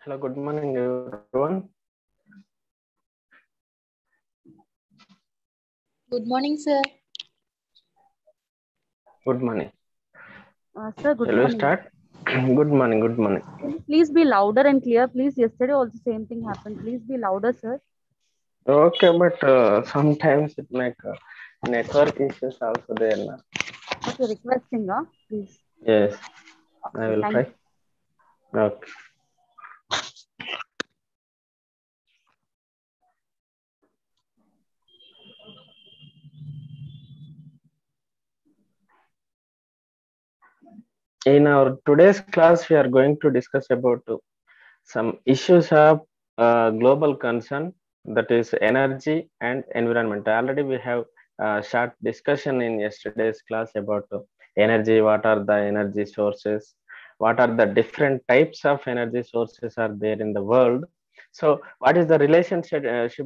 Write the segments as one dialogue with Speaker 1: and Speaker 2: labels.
Speaker 1: Hello, good morning, everyone.
Speaker 2: Good morning, sir.
Speaker 1: Good morning.
Speaker 3: Sir, good
Speaker 1: Shall we
Speaker 3: morning.
Speaker 1: start? Good morning, good morning.
Speaker 3: Can you please be louder and clear, please? Yesterday also same thing happened. Please be louder, sir.
Speaker 1: Okay, but sometimes it make network issues also there now.
Speaker 3: Okay, requesting, please.
Speaker 1: Yes, I
Speaker 3: Okay,
Speaker 1: will
Speaker 3: thank
Speaker 1: try.
Speaker 3: you.
Speaker 1: Okay. In our today's class, we are going to discuss about some issues of global concern, that is energy and environment. Already we have short discussion in yesterday's class about energy, what are the energy sources, what are the different types of energy sources are there in the world. So what is the relationship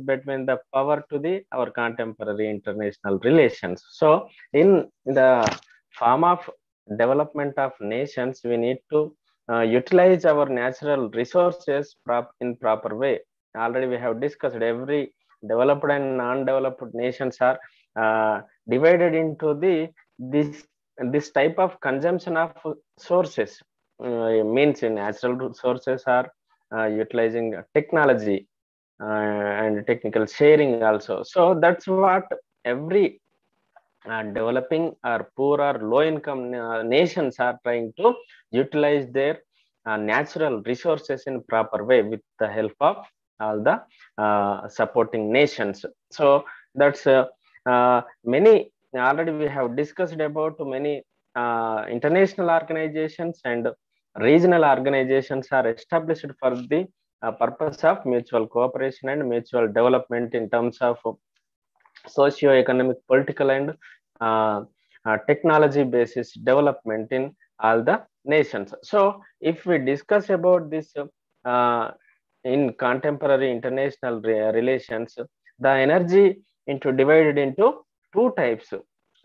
Speaker 1: between the power to the our contemporary international relations. So in the form of development of nations, we need to utilize our natural resources in proper way. Already we have discussed every developed and non-developed nations are divided into this type of consumption of sources. Means in natural sources are utilizing technology and technical sharing also. So that's what every developing or poor or low income nations are trying to utilize their natural resources in proper way with the help of all the supporting nations. So that's many already we have discussed about many international organizations and regional organizations are established for the purpose of mutual cooperation and mutual development in terms of socio-economic, political, and technology basis development in all the nations. So, if we discuss about this in contemporary international relations, the energy into divided into two types.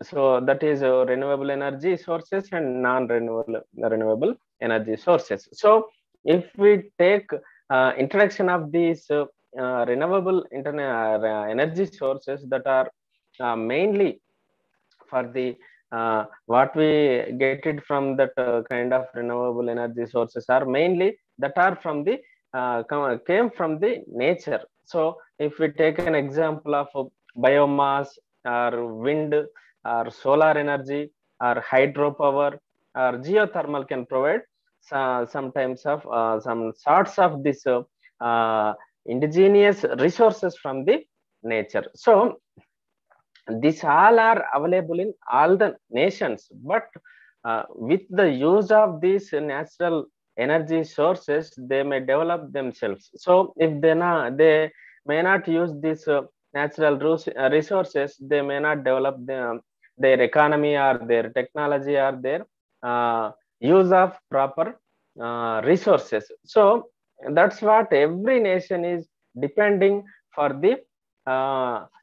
Speaker 1: So that is renewable energy sources and non-renewable energy sources. So if we take introduction of these renewable energy sources that are mainly for the what we get it from that kind of renewable energy sources are mainly that are from the came from the nature. So if we take an example of biomass or wind or solar energy or hydropower or geothermal can provide sometimes of some sorts of this indigenous resources from the nature. So these all are available in all the nations, but with the use of these natural energy sources, they may develop themselves. So if they may not use these natural resources, they may not develop their economy or their technology or their use of proper resources. So that's what every nation is depending for the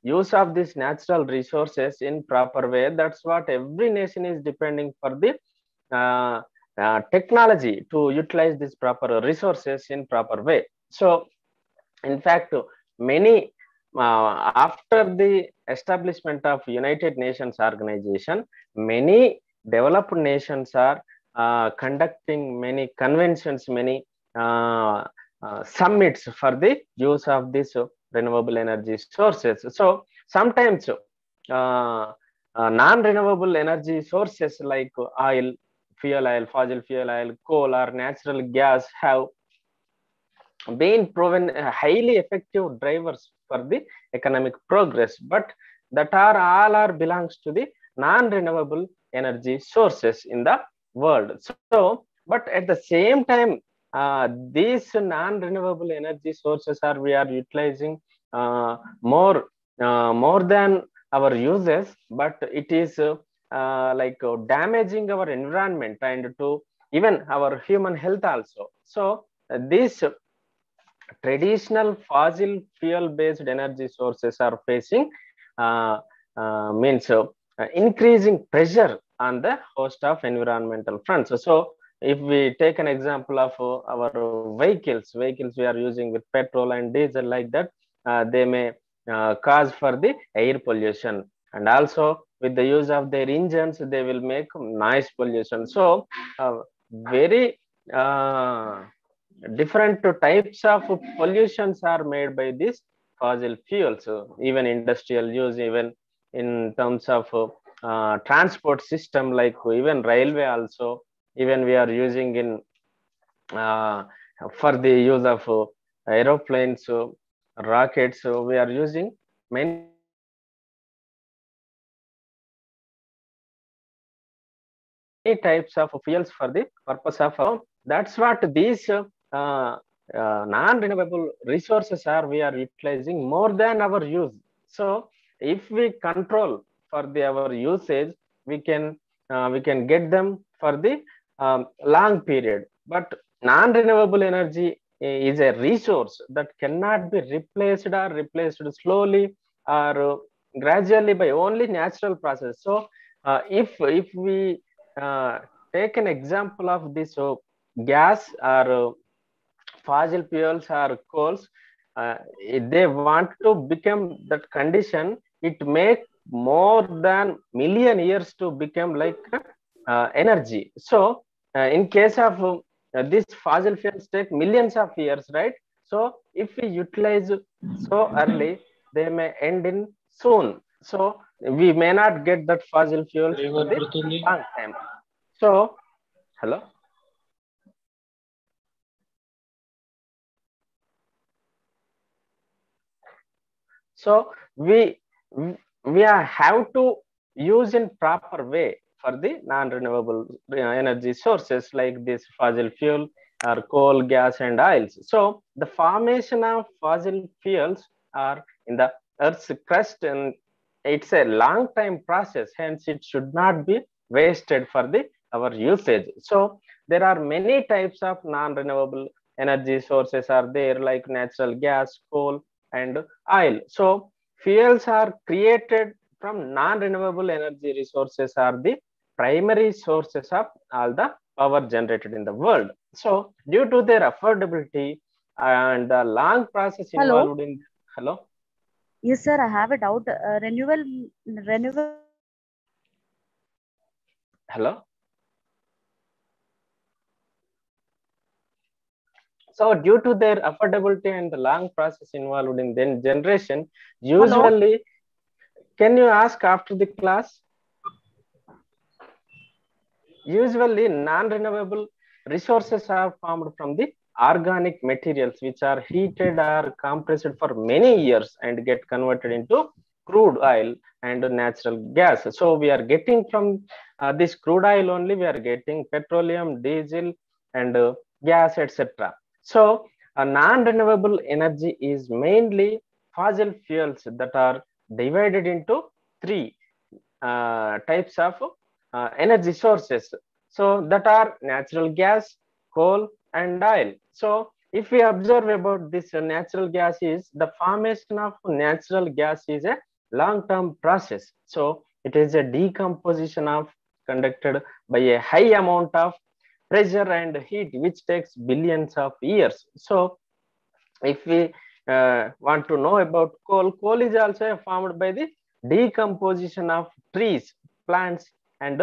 Speaker 1: use of these natural resources in proper way. That's what every nation is depending for the technology to utilize these proper resources in proper way. So in fact many after the establishment of United Nations organization, many developed nations are conducting many conventions, many summits for the use of this renewable energy sources. So sometimes non-renewable energy sources like oil, fossil fuel oil, coal, or natural gas have been proven highly effective drivers for the economic progress, but that are all are belongs to the non-renewable energy sources in the world. So but at the same time these non-renewable energy sources are we are utilizing more than our uses, but it is damaging our environment and to even our human health also. So this traditional fossil fuel based energy sources are facing means increasing pressure on the host of environmental fronts. So if we take an example of our vehicles we are using with petrol and diesel like that, they may cause for the air pollution, and also with the use of their engines they will make noise pollution. So very uh, different types of pollutions are made by these fossil fuels, even industrial use, even in terms of transport system, like even railway also, even we are using in uh, for the use of aeroplanes, rockets, we are using many types of fuels for the purpose of so that's what these non-renewable resources are we are utilizing more than our use. So if we control for the our usage, we can get them for the long period. But non-renewable energy is a resource that cannot be replaced slowly or gradually by only natural process. So if we uh, take an example of this gas or fossil fuels or coals, if they want to become that condition, it make more than million years to become like energy. So in case of this fossil fuels take millions of years, right? So if we utilize so early, they may end in soon. So we may not get that fossil fuels for the long time. So hello. So we have to use in proper way for the non-renewable energy sources like this fossil fuel or coal, gas, and oils. So the formation of fossil fuels are in the earth's crust, and it's a long time process, hence it should not be wasted for the our usage. So there are many types of non-renewable energy sources are there, like natural gas, coal, and oil. So fuels are created from non-renewable energy resources are the primary sources of all the power generated in the world. So due to their affordability and the long process
Speaker 3: Hello.
Speaker 1: involved in, hello,
Speaker 3: Yes, sir. I have a doubt. Renewable.
Speaker 1: hello. So due to their affordability and the long process involved in then generation,
Speaker 3: Hello.
Speaker 1: usually, can you ask after the class? Usually, non-renewable resources are formed from the organic materials which are heated or compressed for many years and get converted into crude oil and natural gas. So we are getting from this crude oil only, we are getting petroleum, diesel, and gas, etc. So non-renewable energy is mainly fossil fuels that are divided into three types of energy sources. So that are natural gas, coal, and oil. So if we observe about this natural gas, is the formation of natural gas is a long-term process. So it is a decomposition of conducted by a high amount of pressure and heat, which takes billions of years. So if we want to know about coal is also formed by the decomposition of trees, plants, and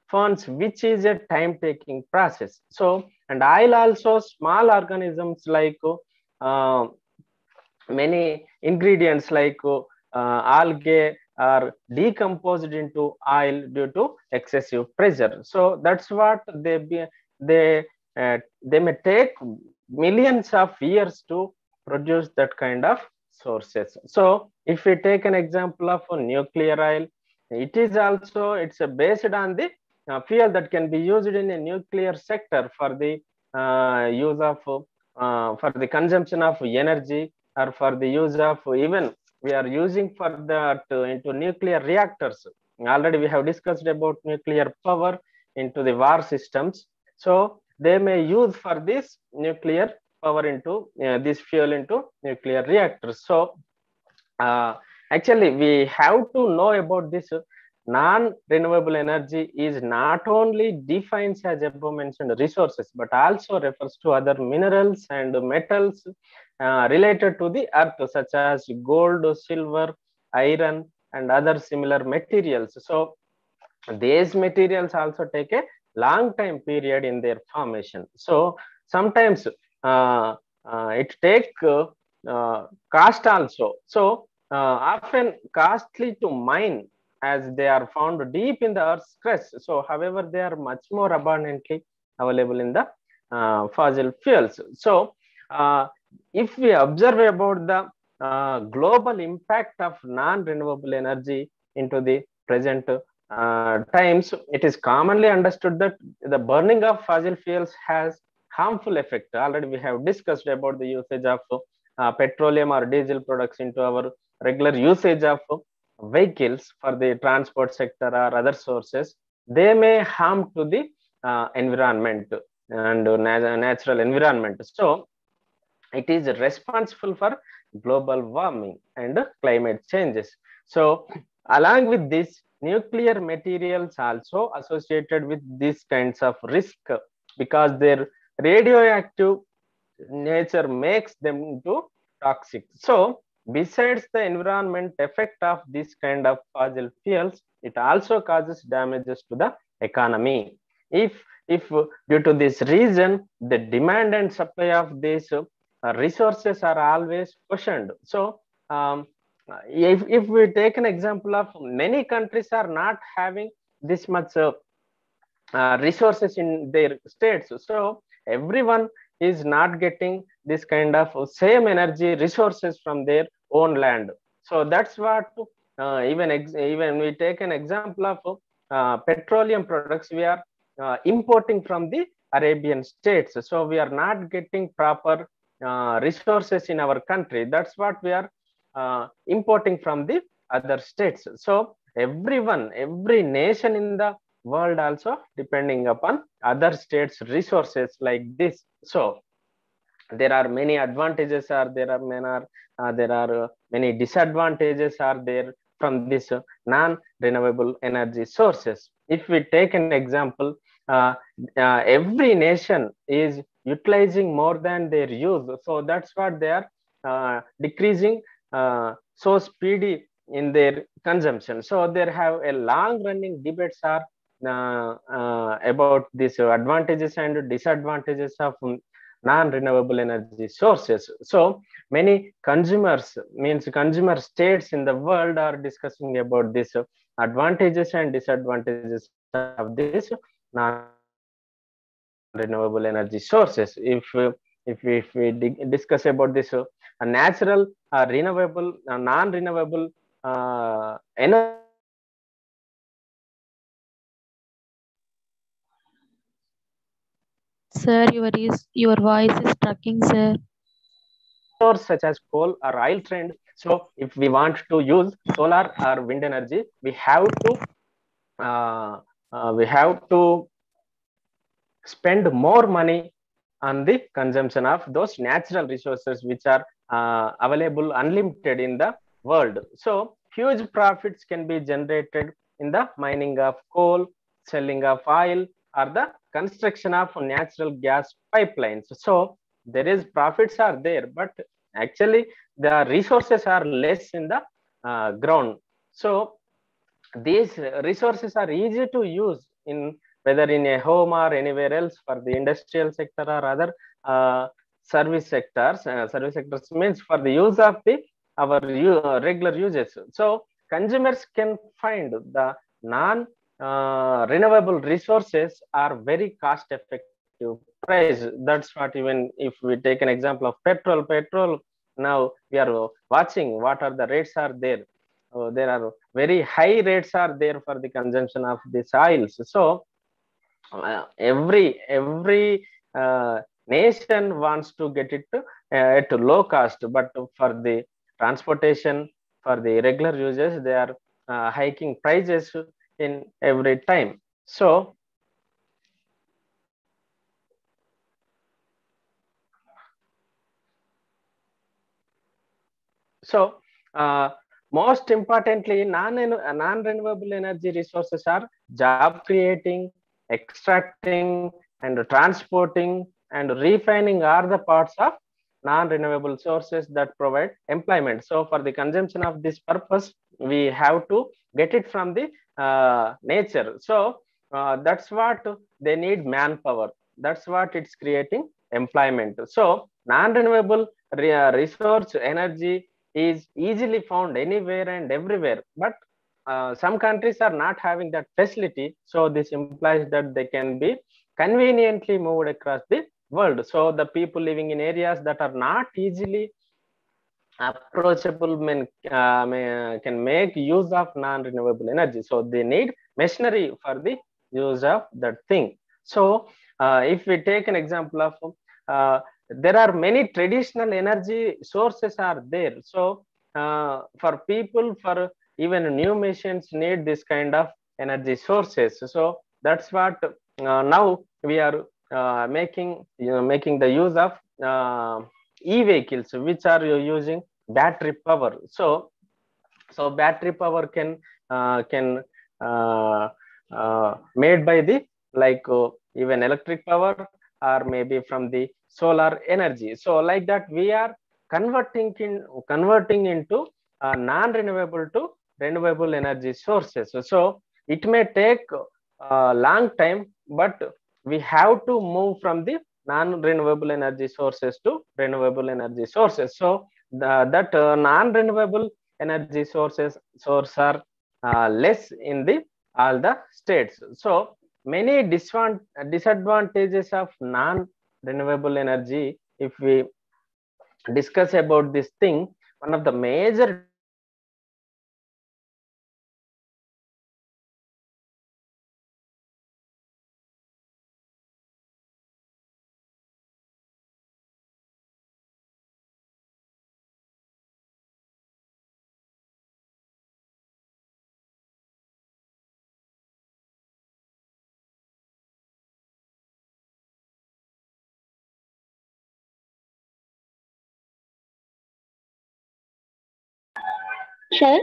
Speaker 1: ferns, which is a time taking process. So and oil also small organisms like uh, many ingredients like algae are decomposed into oil due to excessive pressure. So that's what they they may take millions of years to produce that kind of sources. So if we take an example of a nuclear oil, it is also it's based on the fuel that can be used in a nuclear sector for the use of for the consumption of energy, or for the use of even we are using for that into nuclear reactors. Already we have discussed about nuclear power into the war systems. So they may use for this nuclear power into this fuel into nuclear reactors. So uh, actually we have to know about this non-renewable energy is not only defines as above mentioned resources, but also refers to other minerals and metals related to the earth, such as gold, silver, iron, and other similar materials. So these materials also take a long time period in their formation. So sometimes it take cost also. So often costly to mine, as they are found deep in the earth's crust. So however, they are much more abundantly available in the fossil fuels. So if we observe about the global impact of non-renewable energy into the present times, it is commonly understood that the burning of fossil fuels has harmful effect. Already we have discussed about the usage of petroleum or diesel products into our regular usage of vehicles for the transport sector or other sources. They may harm to the environment and natural environment. So it is responsible for global warming and climate changes. So along with this, nuclear materials also associated with these kinds of risk, because their radioactive nature makes them into toxic. So besides the environment effect of this kind of fossil fuels, it also causes damages to the economy. If due to this reason, the demand and supply of these resources are always questioned. So if we take an example of, many countries are not having this much resources in their states. So everyone is not getting this kind of same energy resources from their own land. So that's what even we take an example of petroleum products we are importing from the Arabian states. So we are not getting proper resources in our country. That's what we are importing from the other states. So every nation in the world also depending upon other states resources like this. So there are many advantages, or there are many disadvantages are there from this non-renewable energy sources. If we take an example, every nation is utilizing more than their use. So that's what they are decreasing so speedy in their consumption. So there have a long running debates are about these advantages and disadvantages of non-renewable energy sources. So many consumers, means consumer states in the world, are discussing about this advantages and disadvantages of this non-renewable energy sources. If we discuss about this natural renewable non-renewable energy sources,
Speaker 3: Sir, your voice is trucking, sir.
Speaker 1: source such as coal or oil trend. So if we want to use solar or wind energy, uh, we have to spend more money on the consumption of those natural resources which are available unlimited in the world. So huge profits can be generated in the mining of coal, selling of oil, or the construction of natural gas pipelines. So there is profits are there, but actually the resources are less in the ground. So these resources are easy to use in, whether in a home or anywhere else, for the industrial sector or other uh, service sectors. Service sectors means for the use of the our regular uses. So consumers can find the non renewable resources are very cost effective price. That's what, even if we take an example of petrol now we are watching what are the rates are there. There are very high rates are there for the consumption of these oils. So every nation wants to get it at low cost, but for the transportation, for the regular users, they are hiking prices in every time. So most importantly, non-renewable energy resources are job creating, extracting, and transporting and refining are the parts of non-renewable sources that provide employment. So for the consumption of this purpose, we have to get it from the nature. So that's what they need manpower. That's what it's creating employment. So non-renewable resource energy is easily found anywhere and everywhere, but some countries are not having that facility. So this implies that they can be conveniently moved across the world. So the people living in areas that are not easily approachable can make use of non-renewable energy. So they need machinery for the use of that thing. So if we take an example of there are many traditional energy sources are there. So for people, for even new machines need this kind of energy sources. So that's what now we are making the use of e-vehicles, which are using battery power. So battery power can made by the like even electric power, or maybe from the solar energy. So like that, we are converting into non-renewable to renewable energy sources. So it may take a long time, but we have to move from the non-renewable energy sources to renewable energy sources. So that non-renewable energy source are less in the all the states. So many disadvantages of non-renewable energy, if we discuss about this thing, one of the major
Speaker 2: Sir,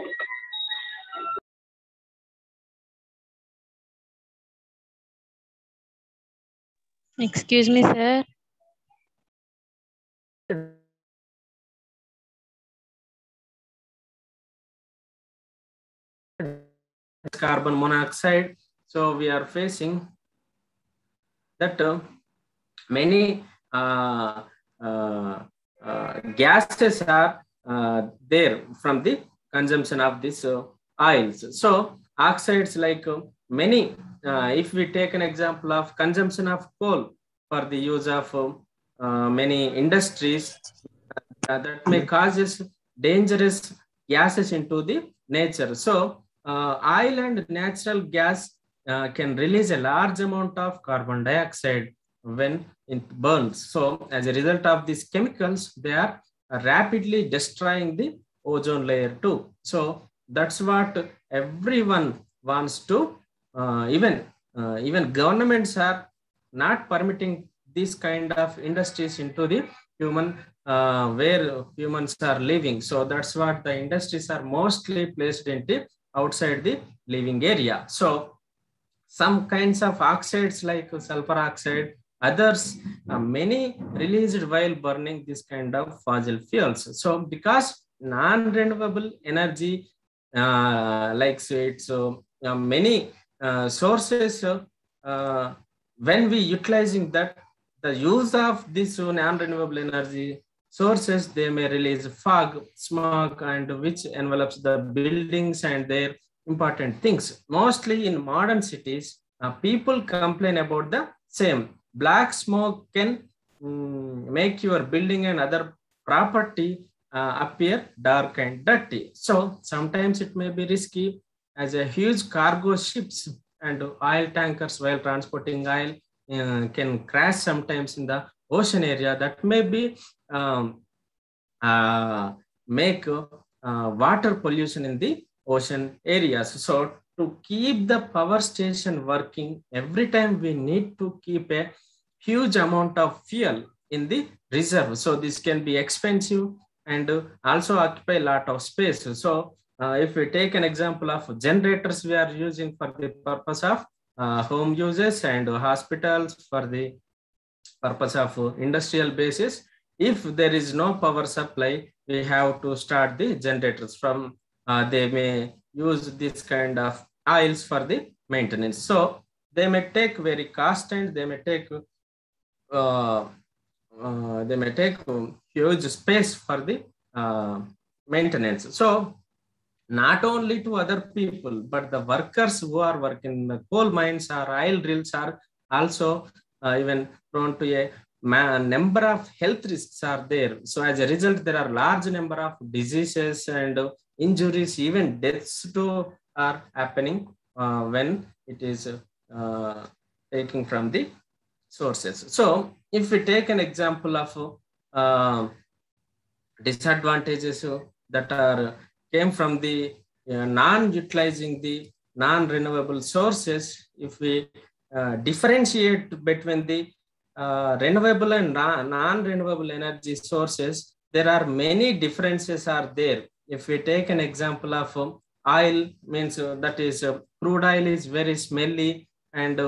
Speaker 2: excuse me, sir.
Speaker 1: carbon monoxide. So we are facing that many gases are there from the consumption of this oils. So oxides, like many, if we take an example of consumption of coal for the use of many industries, that may causes dangerous gases into the nature. So oil and natural gas can release a large amount of carbon dioxide when it burns. So as a result of these chemicals, they are rapidly destroying the ozone layer too. So that's what everyone wants to, even governments are not permitting this kind of industries into the human where humans are living. So that's what the industries are mostly placed into outside the living area. So some kinds of oxides like sulfur oxide, others many released while burning this kind of fossil fuels. So because non-renewable energy like it's many sources, when we utilizing that, the use of this non-renewable energy sources, they may release fog, smog, and which envelops the buildings and their important things. Mostly in modern cities, people complain about the same. Black smoke can make your building and other property appear dark and dirty. So sometimes it may be risky, as a huge cargo ships and oil tankers while transporting oil can crash sometimes in the ocean area. That may be make water pollution in the ocean areas. So to keep the power station working, every time we need to keep a huge amount of fuel in the reserve. So this can be expensive and also occupy a lot of space. So
Speaker 4: if we take an example of generators, we are using for the purpose of home uses and hospitals for the purpose of industrial basis. If there is no power supply, we have to start the generators from, they may use this kind of oils for the maintenance. So they may take very cost and they may take huge space for the maintenance. So not only to other people, but the workers who are working in the coal mines or oil drills are also even prone to a number of health risks are there. So as a result, there are large number of diseases and injuries, even deaths too are happening when it is taken from the sources. So if we take an example of disadvantages that are came from the non-utilizing the non-renewable sources, if we differentiate between the renewable and non-renewable energy sources, there are many differences are there. If we take an example of oil, means that is crude oil is very smelly and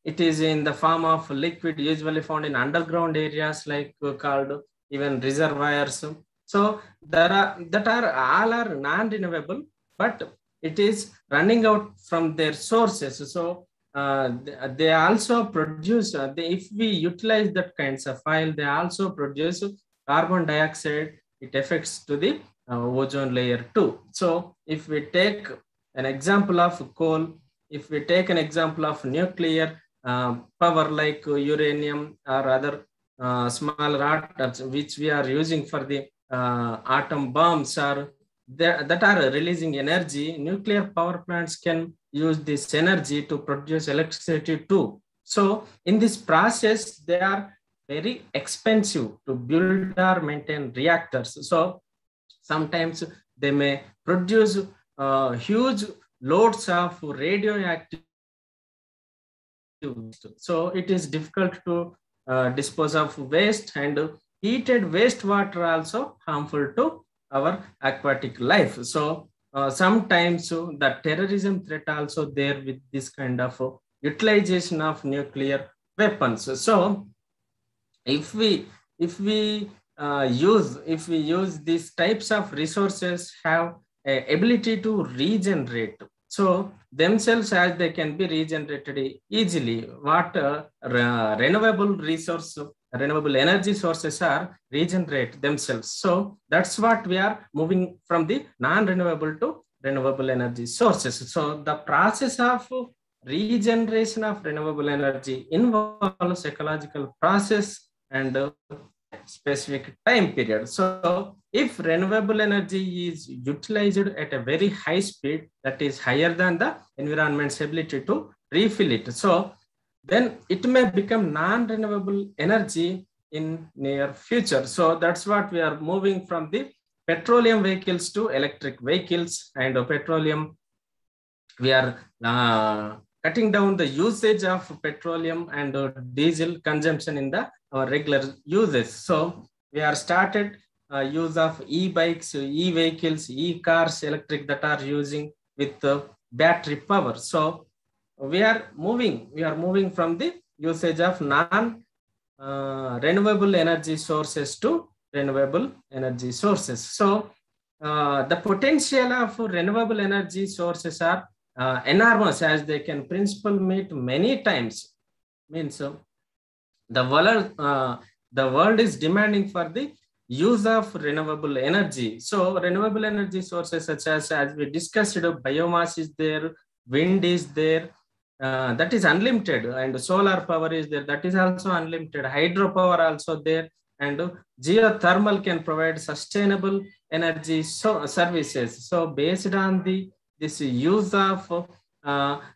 Speaker 4: it is in the form of liquid, usually found in underground areas like called even reservoirs. So there are that are all are non-renewable, but it is running out from their sources. So they also produce, if we utilize that kinds of oil, they also produce carbon dioxide. It affects to the ozone layer too. So if we take an example of coal, if we take an example of nuclear power like uranium or other smaller atoms which we are using for the atom bombs are that are releasing energy, nuclear power plants can use this energy to produce electricity too. So in this process, they are very expensive to build or maintain reactors. So sometimes they may produce huge loads of radioactive. So it is difficult to dispose of waste, and heated wastewater also harmful to our aquatic life. So sometimes the terrorism threat also there with this kind of utilization of nuclear weapons. So if we use these types of resources have a ability to regenerate. So themselves as they can be regenerated easily. What renewable energy sources are regenerate themselves. So that's what we are moving from the non-renewable to renewable energy sources. So the process of regeneration of renewable energy involves ecological process and specific time period. So if renewable energy is utilized at a very high speed, that is higher than the environment's ability to refill it, so then it may become non-renewable energy in near future. So that's what we are moving from the petroleum vehicles to electric vehicles, and petroleum, we are cutting down the usage of petroleum and diesel consumption in the our regular uses. So we are started use of e-bikes, e-vehicles, e-cars, electric that are using with battery power. So we are moving from the usage of non-renewable energy sources to renewable energy sources. So the potential of renewable energy sources are enormous, as they can principal meet many times. Means the world is demanding for the use of renewable energy. So renewable energy sources such as we discussed, biomass is there, wind is there, that is unlimited, and solar power is there, that is also unlimited, hydropower also there, and geothermal can provide sustainable energy services. So based on this use of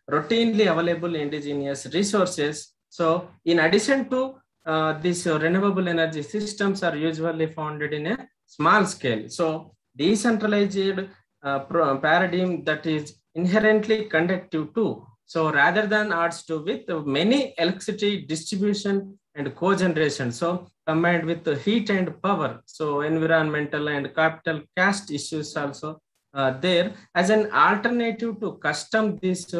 Speaker 4: routinely available indigenous resources, so in addition to these renewable energy systems are usually founded in a small scale. So decentralized paradigm that is inherently conductive too. So rather than adds to with many electricity distribution and cogeneration, so combined with the heat and power, so environmental and capital cost issues also there as an alternative to custom these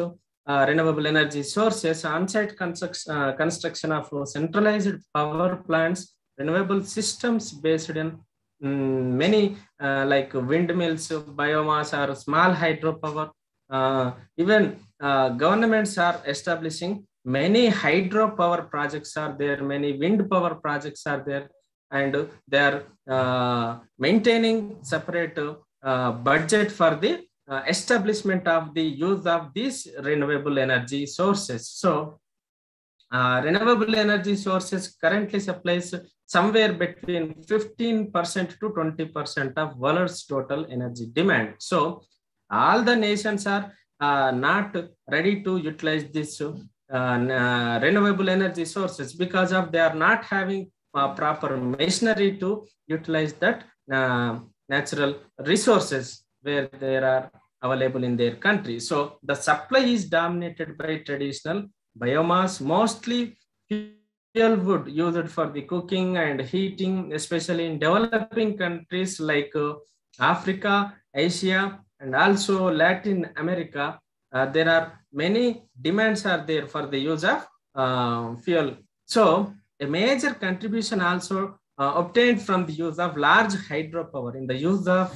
Speaker 4: renewable energy sources. On-site construction of centralized power plants, renewable systems based in many like windmills, biomass, or small hydropower. Even governments are establishing many hydropower projects are there, many wind power projects are there, and they are maintaining separate budget for the establishment of the use of these renewable energy sources. So renewable energy sources currently supplies somewhere between 15% to 20% of world's total energy demand. So all the nations are not ready to utilize this renewable energy sources because of they are not having proper machinery to utilize that natural resources where they are available in their country. So the supply is dominated by traditional biomass, mostly fuel wood used for the cooking and heating, especially in developing countries like Africa, Asia, and also Latin America. There are many demands are there for the use of fuel. So a major contribution also obtained from the use of large hydropower. In the use of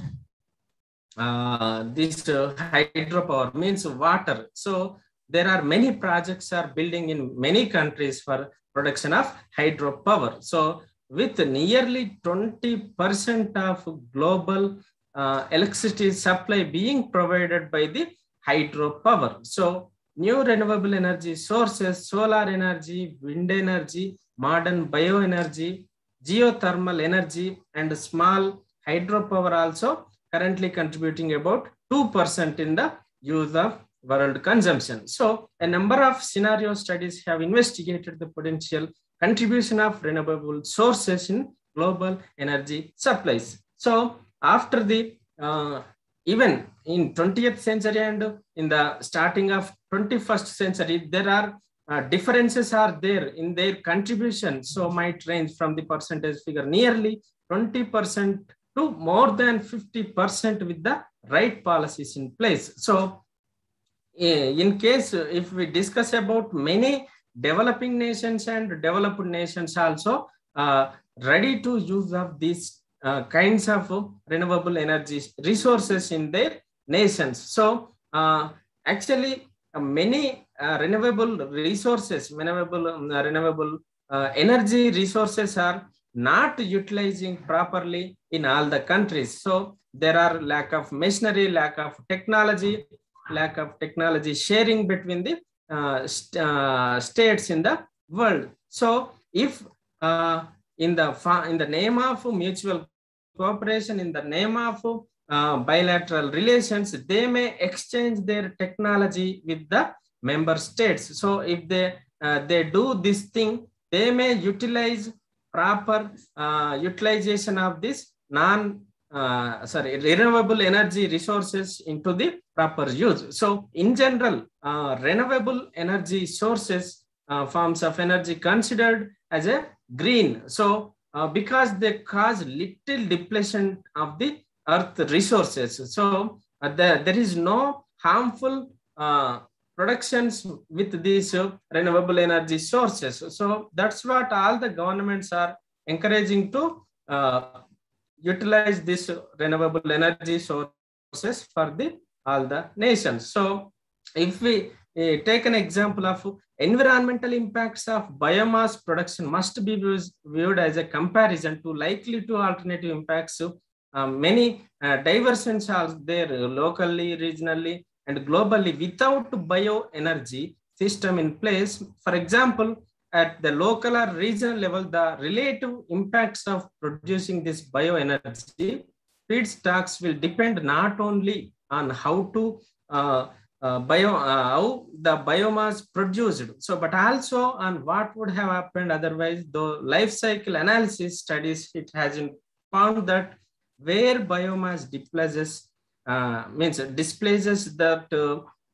Speaker 4: this hydropower means water. So there are many projects are building in many countries for production of hydropower. So with nearly 20% of global electricity supply being provided by the hydropower. So new renewable energy sources, solar energy, wind energy, modern bioenergy, geothermal energy, and small hydropower also currently contributing about 2% in the use of world consumption. So a number of scenario studies have investigated the potential contribution of renewable sources in global energy supplies. So after the even in 20th century and in the starting of 21st century, there are differences are there in their contribution. So might range from the percentage figure nearly 20% to more than 50% with the right policies in place. So in case if we discuss about many developing nations and developed nations also ready to use of these kinds of renewable energy resources in their nations. So actually many renewable resources, renewable energy resources are not utilizing properly in all the countries. So there are lack of machinery, lack of technology sharing between the states in the world. So if in the name of mutual cooperation, in the name of bilateral relations, they may exchange their technology with the member states. So if they do this thing, they may utilize proper utilization of this renewable energy resources into the proper use. So in general, renewable energy sources, forms of energy considered as a green. So because they cause little depletion of the earth resources. So there is no harmful productions with these renewable energy sources. So that's what all the governments are encouraging to utilize this renewable energy sources for all the nations. So if we take an example of environmental impacts of biomass production must be viewed as a comparison to likely to alternative impacts. Many diversions are there locally, regionally, and globally without bioenergy system in place. For example, at the local or regional level, the relative impacts of producing this bioenergy feedstocks will depend not only on how to how the biomass produced, so but also on what would have happened otherwise. Though life cycle analysis studies, it has found that where biomass displaces that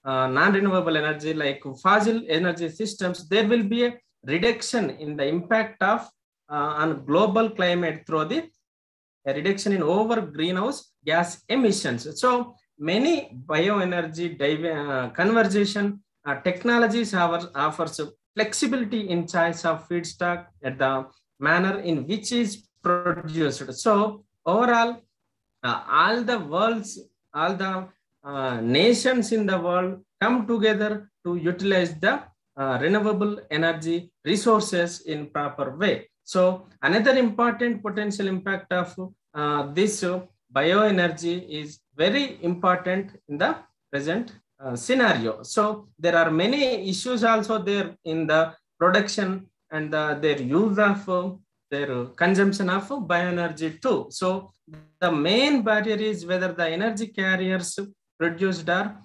Speaker 4: non-renewable energy like fossil energy systems, there will be a reduction in the impact of on global climate through the reduction in over greenhouse gas emissions. So many bioenergy conversion technologies offers flexibility in choice of feedstock at the manner in which is produced. So overall, all the nations in the world come together to utilize the renewable energy resources in proper way. So another important potential impact of this bioenergy is very important in the present scenario. So there are many issues also there in the production and their use of their consumption of bioenergy too. So the main barrier is whether the energy carriers produced are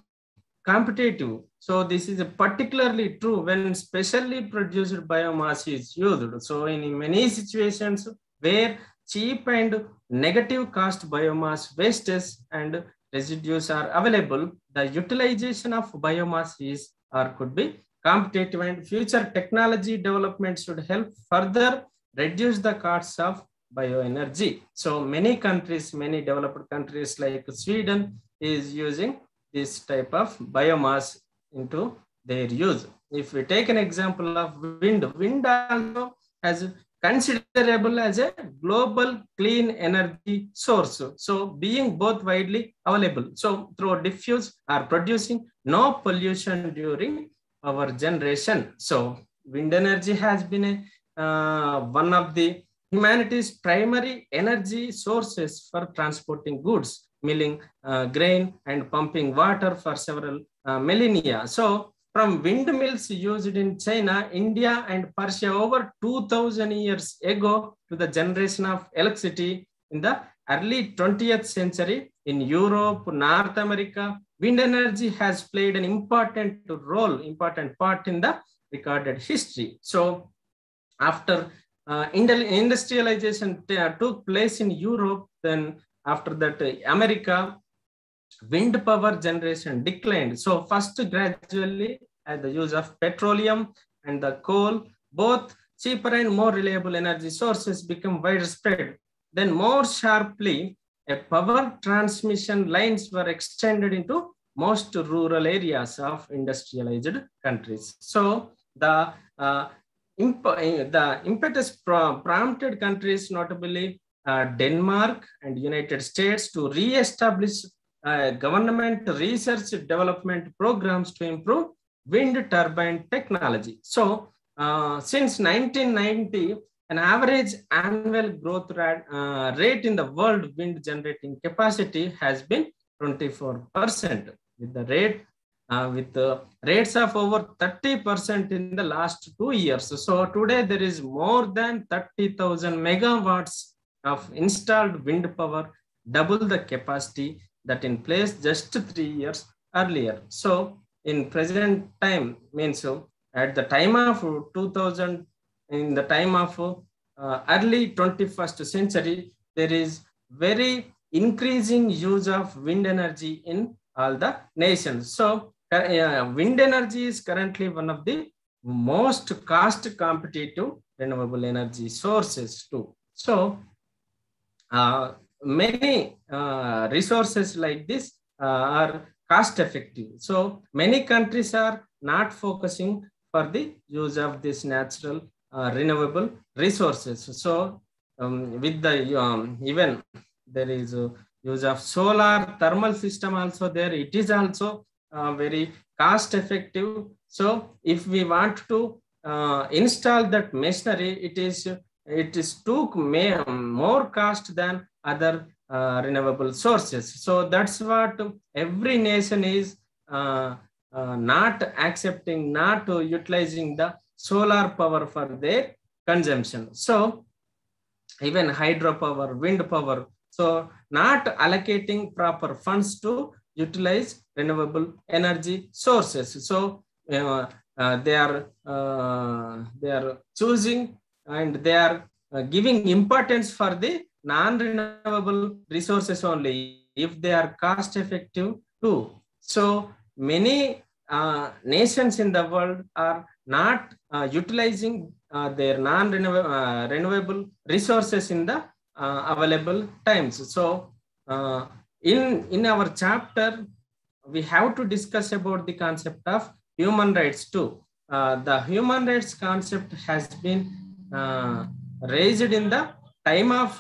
Speaker 4: competitive. So this is particularly true when specially produced biomass is used. So in many situations where cheap and negative cost biomass wastes and residues are available, the utilization of biomass is or could be competitive, and future technology development should help further reduce the costs of bioenergy. So many countries, many developed countries like Sweden is using this type of biomass into their use. If we take an example of wind also has considerable as a global clean energy source. So being both widely available. So through diffuse are producing no pollution during our generation. So wind energy has been one of the humanity's primary energy sources for transporting goods, milling grain and pumping water for several millennia. So from windmills used in China, India and Persia over 2000 years ago to the generation of electricity in the early 20th century in Europe, North America, wind energy has played an important part in the recorded history. So after industrialization took place in Europe, then after that America, wind power generation declined. So first gradually as the use of petroleum and the coal, both cheaper and more reliable energy sources become widespread. Then more sharply, power transmission lines were extended into most rural areas of industrialized countries. So the impetus prompted countries, notably Denmark and United States, to re-establish government research development programs to improve wind turbine technology. So since 1990, an average annual growth rate in the world wind generating capacity has been 24%, with the rates of over 30% in the last 2 years. So today there is more than 30,000 megawatts of installed wind power, double the capacity that in place just 3 years earlier. So in present time means at the time of 2000, in the time of early 21st century, there is very increasing use of wind energy in all the nations. So wind energy is currently one of the most cost competitive renewable energy sources too. So many resources like this are cost effective. So many countries are not focusing for the use of this natural renewable resources. So with the even there is a use of solar thermal system also there. It is also very cost effective. So if we want to install that machinery, it is took more cost than other renewable sources. So that's what every nation is not accepting, not utilizing the solar power for their consumption. So even hydropower, wind power, so not allocating proper funds to utilize renewable energy sources. So they are choosing and they are giving importance for the non-renewable resources only if they are cost effective too. So many nations in the world are not utilizing their non-renewable resources in the available times. So in our chapter, we have to discuss about the concept of human rights too. The human rights concept has been raised in the time of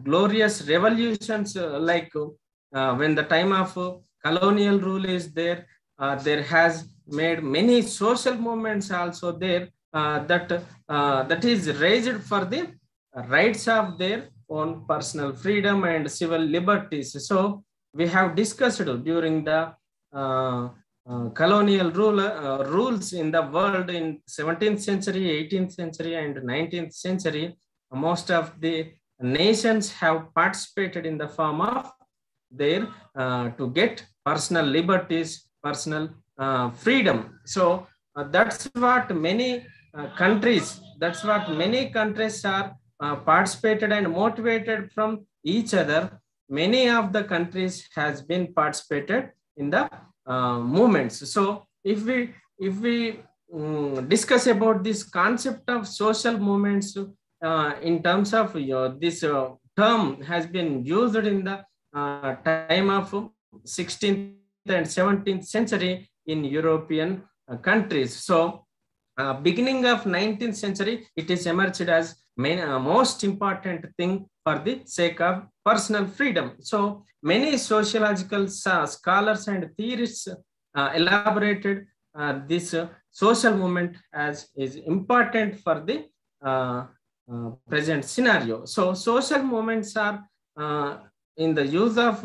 Speaker 4: glorious revolutions, when the time of colonial rule is there. There has made many social movements also there that is raised for the rights of their own personal freedom and civil liberties. So we have discussed during the colonial rules in the world in 17th century, 18th century, and 19th century. Most of the nations have participated in the form of their to get personal liberties, personal freedom. So that's what many countries are participated and motivated from each other. Many of the countries has been participated in the movements. So if we discuss about this concept of social movements in terms of this term has been used in the time of 16th and 17th century in European countries. So beginning of 19th century, it is emerged as most important thing for the sake of personal freedom. So many sociological scholars and theorists elaborated this social movement as is important for the present scenario. So social movements are in the use of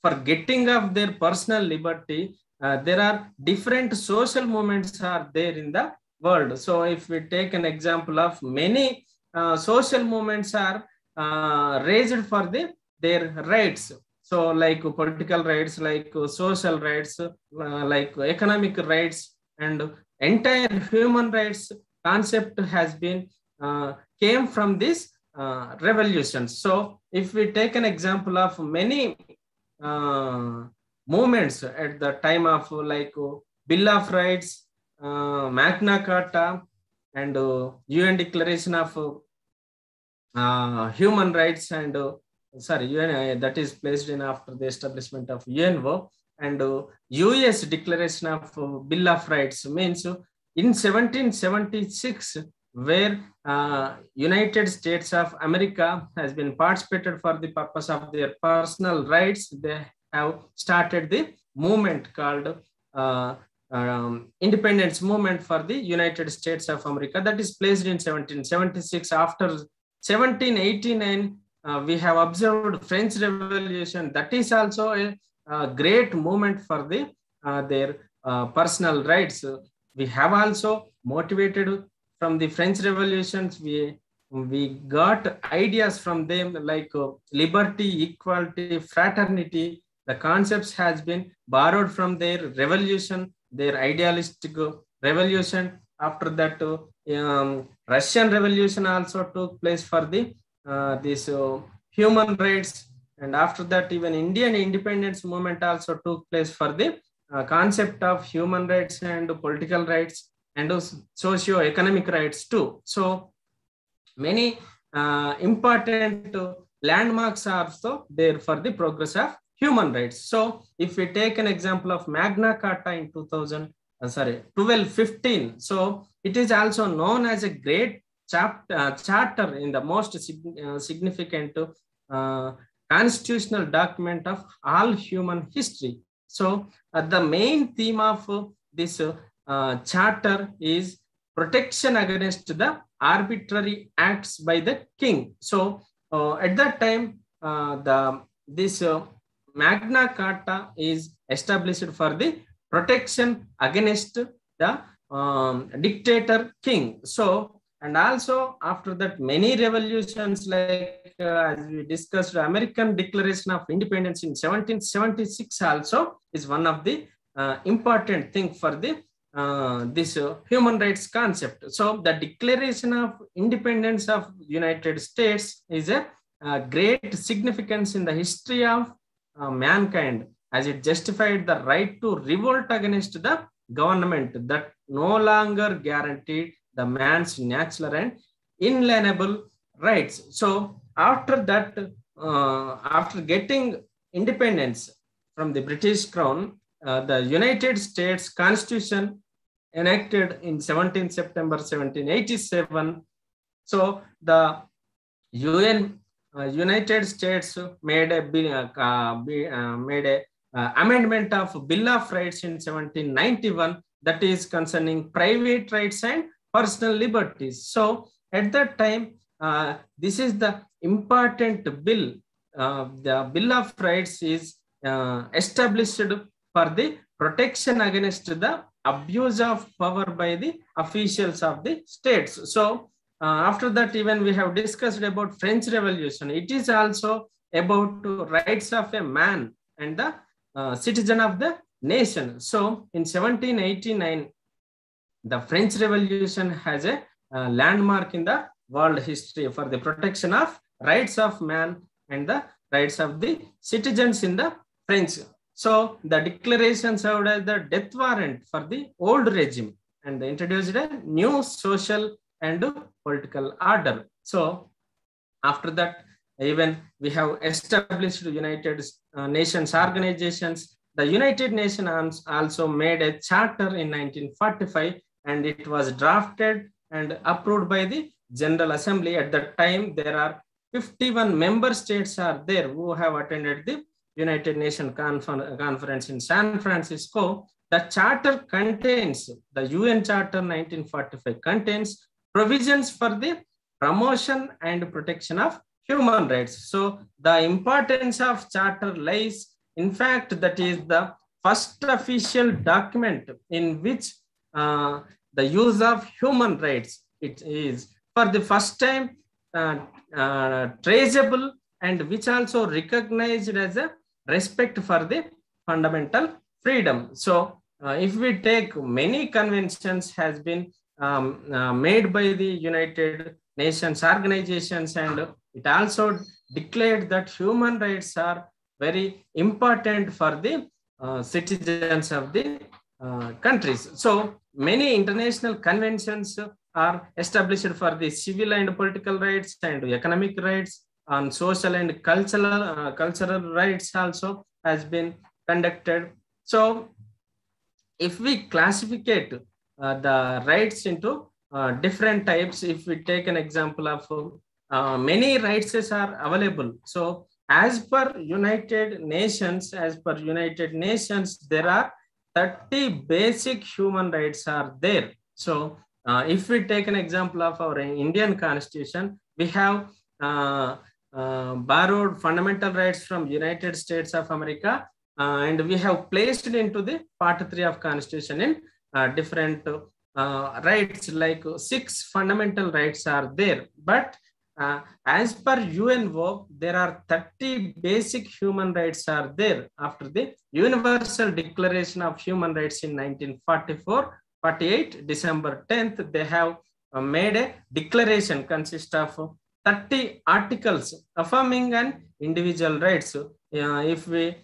Speaker 4: for getting of their personal liberty. There are different social movements are there in the world. So if we take an example of many social movements are raised for their rights. So like political rights, like social rights, like economic rights, and entire human rights concept has been came from this revolutions. So if we take an example of many movements at the time of like Bill of Rights, Magna Carta, and UN Declaration of Human Rights, and UN that is placed in after the establishment of UNO, and US Declaration of Bill of Rights means in 1776, where United States of America has been participated for the purpose of their personal rights. They have started the movement called independence movement for the United States of America, that is placed in 1776. After 1789, we have observed French Revolution. That is also a great movement for the their personal rights. We have also motivated from the French Revolutions. We got ideas from them like liberty, equality, fraternity. The concepts has been borrowed from their revolution, their idealistic revolution. After that, Russian Revolution also took place for the this human rights, and after that, even Indian independence movement also took place for the concept of human rights and political rights and socio-economic rights too. So many important landmarks are also there for the progress of human rights. So if we take an example of Magna Carta in 1215, so it is also known as a great charter in the most significant constitutional document of all human history. So the main theme of this charter is protection against the arbitrary acts by the king. So at that time, this Magna Carta is established for the protection against the dictator king. So, and also after that, many revolutions like as we discussed, American Declaration of Independence in 1776 also is one of the important thing for the this human rights concept. So the Declaration of Independence of United States is a great significance in the history of mankind, as it justified the right to revolt against the government that no longer guaranteed the man's natural and inalienable rights. So after that, after getting independence from the British Crown, the United States Constitution enacted in 17 September 1787. So the United States made a amendment of Bill of Rights in 1791 that is concerning private rights and personal liberties. So at that time, this is the important bill. The Bill of Rights is established for the protection against the abuse of power by the officials of the states. So after that, even we have discussed about French Revolution. It is also about rights of a man and the citizen of the nation. So in 1789, the French Revolution has a landmark in the world history for the protection of rights of man and the rights of the citizens in the French. So the declaration served as the death warrant for the old regime and introduced a new social and political order. So after that, even we have established United Nations organizations. The United Nations also made a charter in 1945, and it was drafted and approved by the General Assembly. At that time, there are 51 member states are there who have attended the United Nations conference in San Francisco. The charter contains, the UN Charter 1945 contains provisions for the promotion and protection of human rights. So the importance of charter lies, in fact, that is the first official document in which the use of human rights, it is for the first time traceable, and which also recognized as a respect for the fundamental freedom. So if we take, many conventions has been made by the United Nations organizations, and it also declared that human rights are very important for the citizens of the countries. So many international conventions are established for the civil and political rights and economic rights, on social and cultural rights also has been conducted. So if we classify the rights into different types, if we take an example of many rights are available. So as per United Nations, there are 30 basic human rights are there. So if we take an example of our Indian Constitution, we have borrowed fundamental rights from United States of America, and we have placed it into the Part 3 of Constitution in different rights, like 6 fundamental rights are there. But as per UNO, there are 30 basic human rights are there after the Universal Declaration of Human Rights in 1948, December 10th, they have made a declaration consist of 30 articles affirming an individual rights. If we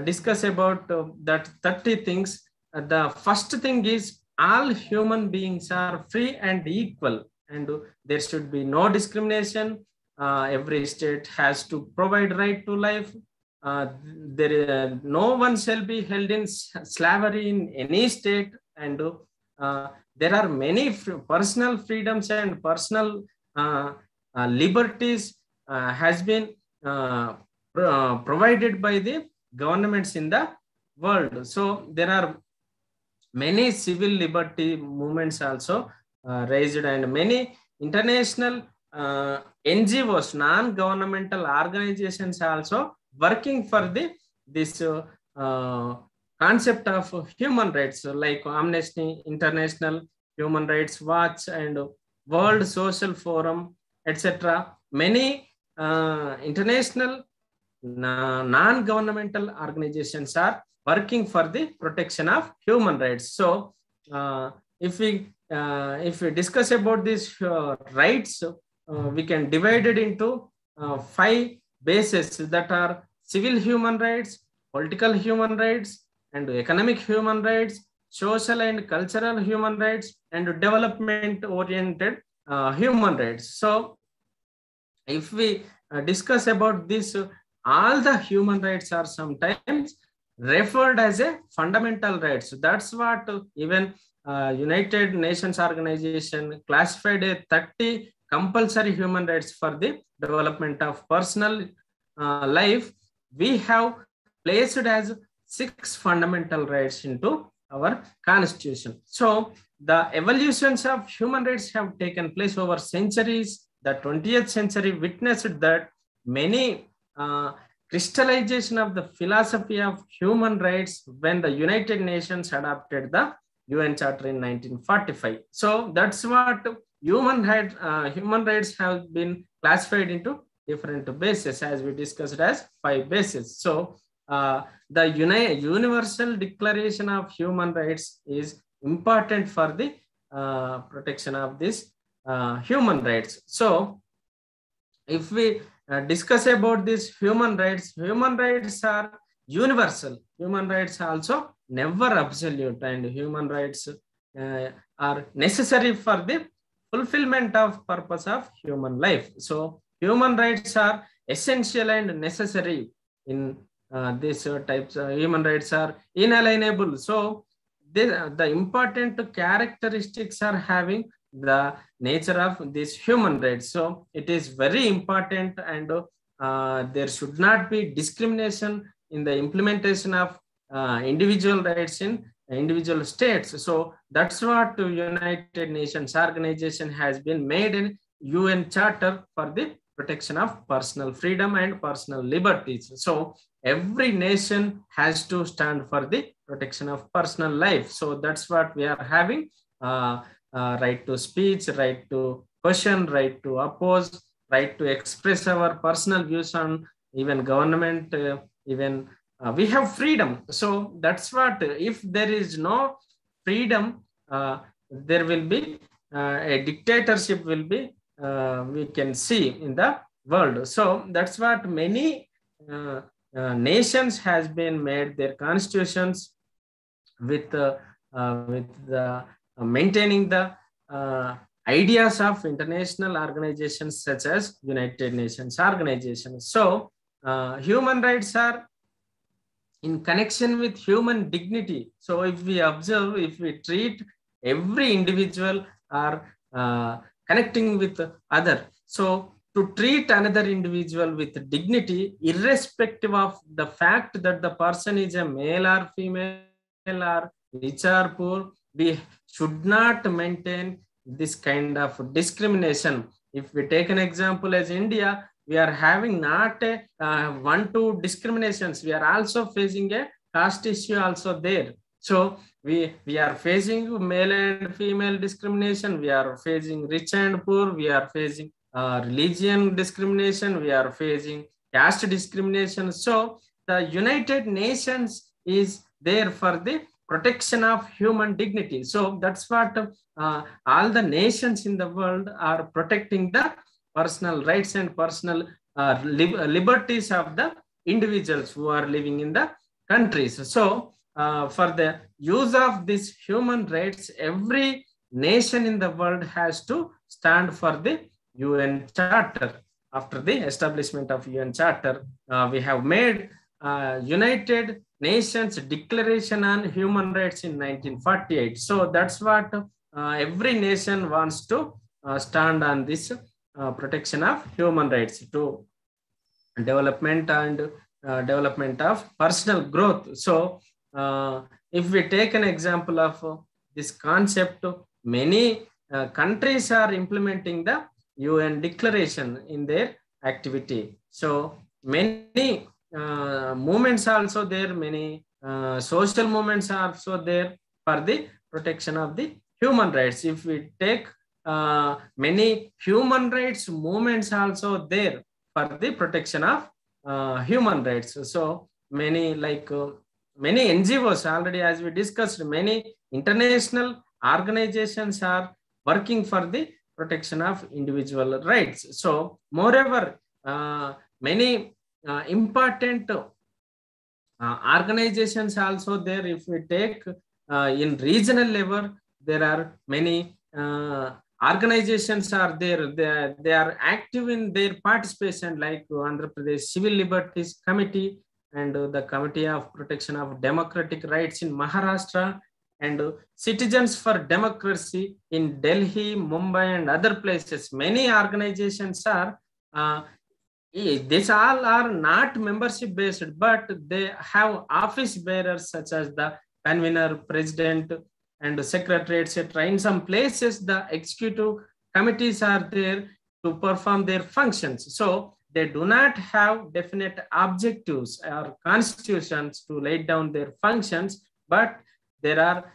Speaker 4: discuss about that 30 things, the first thing is all human beings are free and equal, and there should be no discrimination. Every state has to provide right to life. No one shall be held in slavery in any state, and there are many personal freedoms and personal liberties has been provided by the governments in the world. So there are many civil liberty movements also raised, and many international NGOs, non-governmental organizations also working for this concept of human rights, like Amnesty International, Human Rights Watch, and World Social Forum, etc. Many international non-governmental organizations are working for the protection of human rights. So if we discuss about these rights, we can divide it into 5 bases, that are civil human rights, political human rights, and economic human rights, social and cultural human rights, and development oriented human rights. So if we discuss about this, all the human rights are sometimes referred as a fundamental rights. So that's what even United Nations Organization classified a 30 compulsory human rights for the development of personal life. We have placed as 6 fundamental rights into our constitution. So the evolutions of human rights have taken place over centuries. The 20th century witnessed that many crystallization of the philosophy of human rights when the United Nations adopted the UN Charter in 1945. So that's what human rights have been classified into different bases, as we discussed as 5 bases. So the Universal Declaration of Human Rights is important for the protection of this human rights. So if we discuss about these human rights are universal. Human rights are also never absolute, and human rights are necessary for the fulfillment of purpose of human life. So human rights are essential and necessary in these types of human rights are inalienable. So the important characteristics are having the nature of these human rights. So it is very important, and there should not be discrimination in the implementation of individual rights in individual states. So that's what United Nations Organization has been made in UN Charter for the protection of personal freedom and personal liberties. So every nation has to stand for the protection of personal life. So that's what we are having. Right to speech, right to question, right to oppose, right to express our personal views on even government, we have freedom. So that's what, if there is no freedom, there will be a dictatorship will be, we can see in the world. So that's what many nations has been made their constitutions with the maintaining the ideas of international organizations such as United Nations Organization. So human rights are in connection with human dignity. So if we observe, if we treat every individual are connecting with other. So to treat another individual with dignity, irrespective of the fact that the person is a male or female or rich or poor, we should not maintain this kind of discrimination. If we take an example as India, we are having not a one-two discriminations. We are also facing a caste issue also there. So we are facing male and female discrimination. We are facing rich and poor. We are facing religion discrimination. We are facing caste discrimination. So the United Nations is there for the protection of human dignity. So that's what all the nations in the world are protecting the personal rights and personal liberties of the individuals who are living in the countries. So for the use of these human rights, every nation in the world has to stand for the UN Charter. After the establishment of UN Charter, we have made United Nations Declaration on Human Rights in 1948. So that's what every nation wants to stand on this protection of human rights to development and development of personal growth. So if we take an example of this concept, many countries are implementing the UN Declaration in their activity. So many movements also there, many social movements are also there for the protection of the human rights. If we take many human rights movements also there for the protection of human rights. So many many NGOs already, as we discussed, many international organizations are working for the protection of individual rights. So moreover, many important organizations also there. If we take in regional level, there are many organizations are there. They are active in their participation, like Andhra Pradesh Civil Liberties Committee and the Committee of Protection of Democratic Rights in Maharashtra, and Citizens for Democracy in Delhi, Mumbai, and other places. Many organizations are, these all are not membership based, but they have office bearers such as the convener, president, and secretary, etc. In some places, the executive committees are there to perform their functions. So they do not have definite objectives or constitutions to lay down their functions, but there are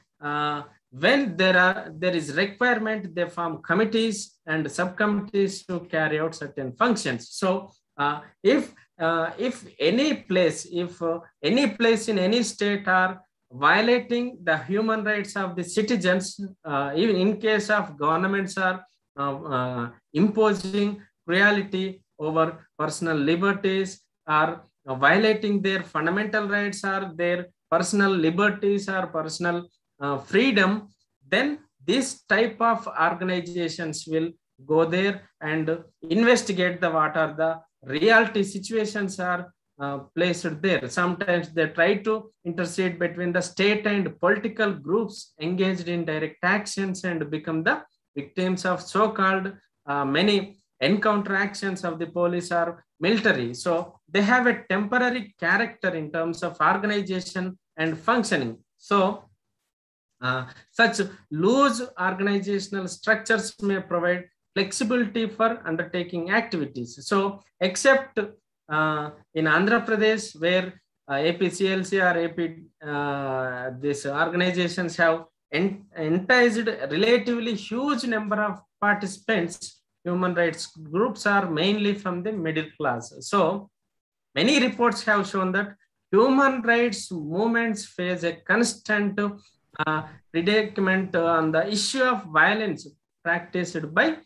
Speaker 4: when there is requirement, they form committees and subcommittees to carry out certain functions. So if any place in any state are violating the human rights of the citizens, even in case of governments are imposing cruelty over personal liberties, or violating their fundamental rights or their personal liberties or personal freedom, then this type of organizations will go there and investigate what are the reality situations are placed there. Sometimes they try to intercede between the state and political groups engaged in direct actions and become the victims of so-called many encounter actions of the police or military. So they have a temporary character in terms of organization and functioning. So such loose organizational structures may provide flexibility for undertaking activities. So except in Andhra Pradesh, where APCLC or AP, these organizations have enticed relatively huge number of participants, human rights groups are mainly from the middle class. So many reports have shown that human rights movements face a constant predicament on the issue of violence practiced by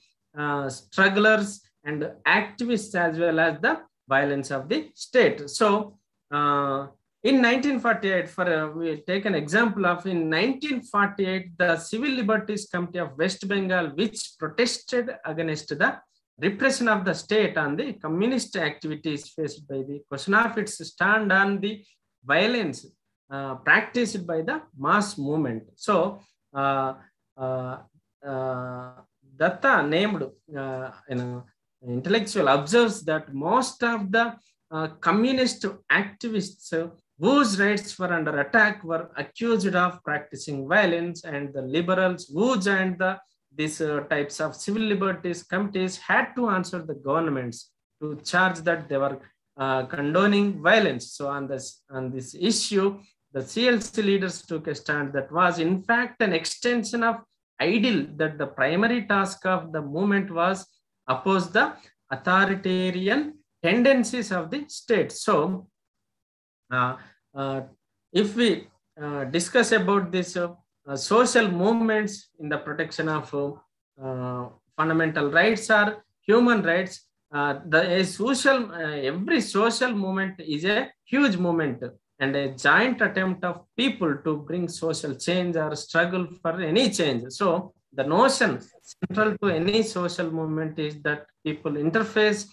Speaker 4: strugglers and activists, as well as the violence of the state. So in 1948, we take an example of in 1948, the Civil Liberties Committee of West Bengal, which protested against the repression of the state on the communist activities faced by the question of its stand on the violence practiced by the mass movement. So Datta, named intellectual, observes that most of the communist activists whose rights were under attack were accused of practicing violence, and the liberals who joined these types of civil liberties committees had to answer the governments to charge that they were condoning violence. So on this issue, the CLC leaders took a stand that was in fact an extension of ideal that the primary task of the movement was oppose the authoritarian tendencies of the state. So if we discuss about this social movements in the protection of fundamental rights or human rights, every social movement is a huge movement and a giant attempt of people to bring social change or struggle for any change. So the notion central to any social movement is that people interface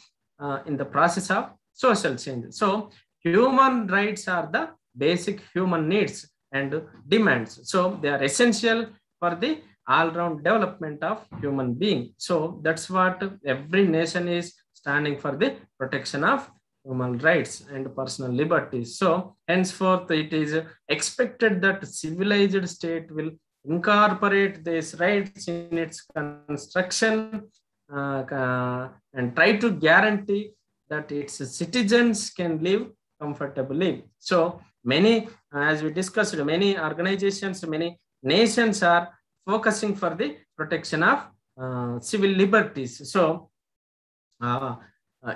Speaker 4: in the process of social change. So human rights are the basic human needs and demands. So they are essential for the all-round development of human being. So that's what every nation is standing for, the protection of human rights and personal liberties. So henceforth, it is expected that civilized state will incorporate these rights in its construction and try to guarantee that its citizens can live comfortably. So many, as we discussed, many organizations, many nations are focusing for the protection of civil liberties. So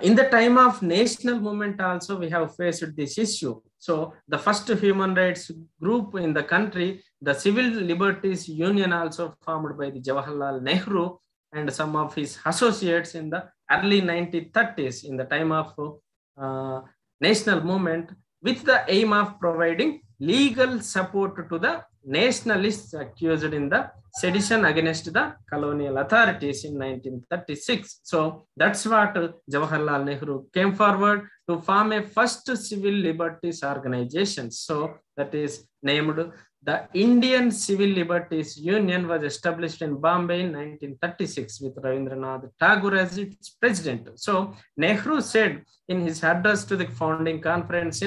Speaker 4: in the time of national movement also, we have faced this issue. So the first human rights group in the country, the Civil Liberties Union, also formed by the Jawaharlal Nehru and some of his associates in the early 1930s, in the time of national movement, with the aim of providing legal support to the nationalists accused in the sedition against the colonial authorities in 1936. So that's what Jawaharlal Nehru came forward to form a first civil liberties organization. So that is named the Indian Civil Liberties Union, was established in Bombay in 1936 with Rabindranath Tagore as its president. So Nehru said in his address to the founding conference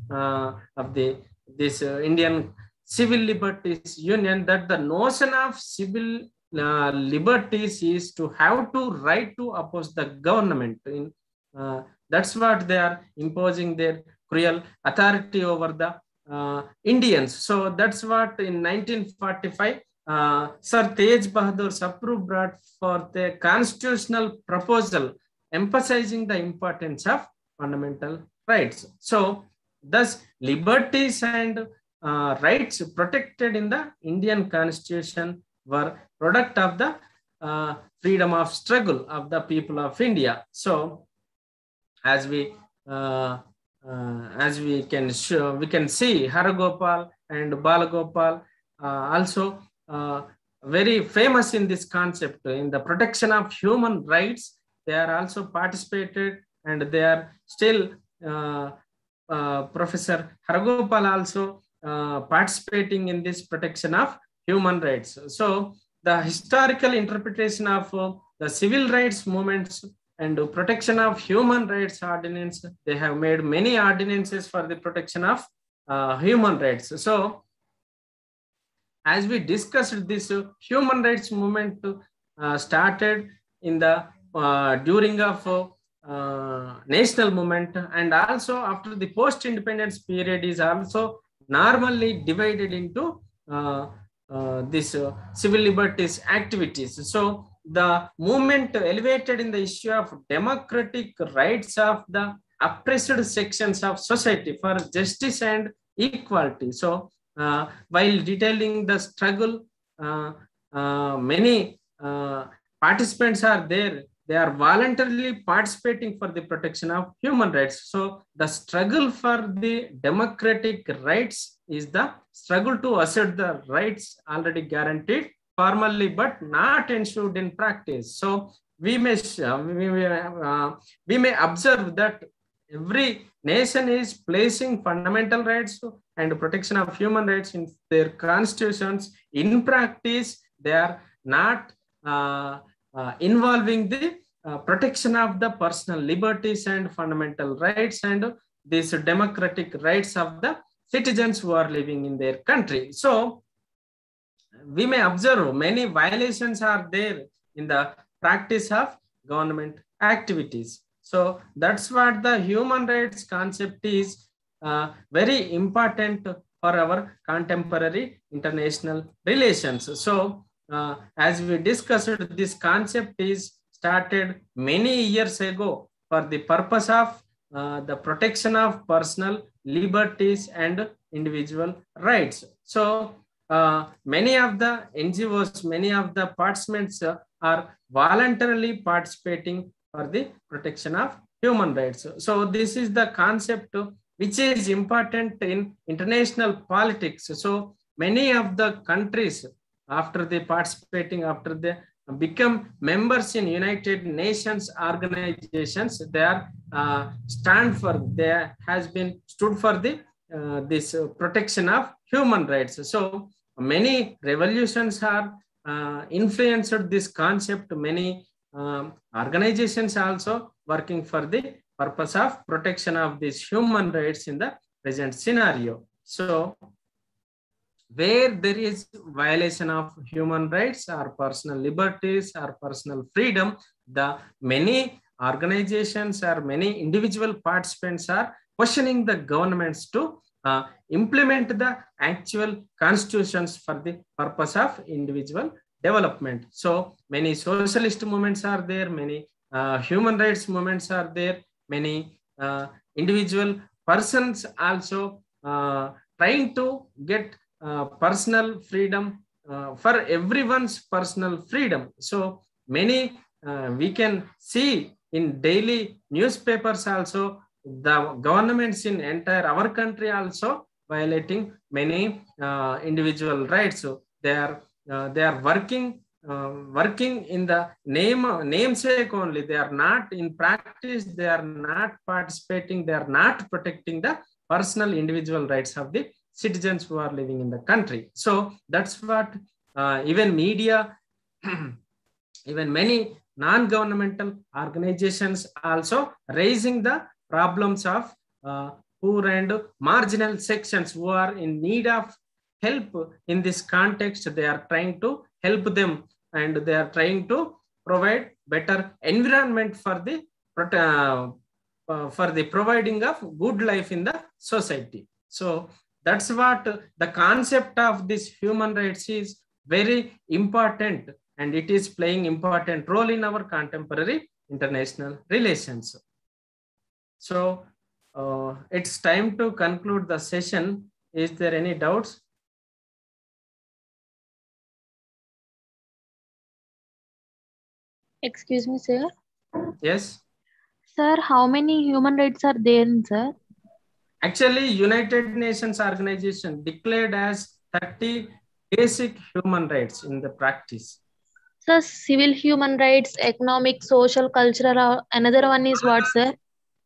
Speaker 4: of this Indian Civil Liberties Union that the notion of civil liberties is to have to right to oppose the government. That's what they are imposing their cruel authority over the Indians. So that's what in 1945 Sir Tej Bahadur Sapru brought forth a constitutional proposal emphasizing the importance of fundamental rights. So thus liberties and rights protected in the Indian Constitution were product of the freedom of struggle of the people of India. So as we can show, we can see Haragopal and Balagopal also very famous in this concept in the protection of human rights. They are also participated, and they are still Professor Haragopal also participating in this protection of human rights. So the historical interpretation of the civil rights movements and protection of human rights ordinance, they have made many ordinances for the protection of human rights. So as we discussed, this human rights movement started in the during of national movement, and also after the post-independence period is also normally divided into this civil liberties activities. So the movement elevated in the issue of democratic rights of the oppressed sections of society for justice and equality. So while detailing the struggle, many participants are there. They are voluntarily participating for the protection of human rights. So the struggle for the democratic rights is the struggle to assert the rights already guaranteed formally, but not ensured in practice. So we may observe that every nation is placing fundamental rights and protection of human rights in their constitutions. In practice, they are not involving the protection of the personal liberties and fundamental rights and these democratic rights of the citizens who are living in their country. So we may observe many violations are there in the practice of government activities. So that's what the human rights concept is very important for our contemporary international relations. So as we discussed, this concept is started many years ago for the purpose of the protection of personal liberties and individual rights. So many of the NGOs, many of the participants are voluntarily participating for the protection of human rights. So this is the concept which is important in international politics. So many of the countries, after they participating, after they become members in United Nations organizations, they are there has been stood for the this protection of human rights. So many revolutions are influenced this concept. Many organizations also working for the purpose of protection of these human rights in the present scenario. So where there is violation of human rights or personal liberties or personal freedom, the many organizations or many individual participants are questioning the governments to implement the actual constitutions for the purpose of individual development. So many socialist movements are there, many human rights movements are there, many individual persons also trying to get personal freedom for everyone's personal freedom. So many we can see in daily newspapers also, the governments in entire our country also violating many individual rights. So they are working in the namesake only. They are not in practice. They are not participating. They are not protecting the personal individual rights of the citizens who are living in the country. So that's what even media, even many non-governmental organizations also raising the problems of poor and marginal sections who are in need of help in this context. They are trying to help them, and they are trying to provide better environment for the providing of good life in the society. So that's what the concept of this human rights is very important, and it is playing important role in our contemporary international relations. So it's time to conclude the session. Is there any doubts?
Speaker 2: Excuse me, sir.
Speaker 4: Yes.
Speaker 2: Sir, how many human rights are there, sir?
Speaker 4: Actually, United Nations Organization declared as 30 basic human rights in the practice.
Speaker 2: Sir, civil human rights, economic, social, cultural, another one is what, sir?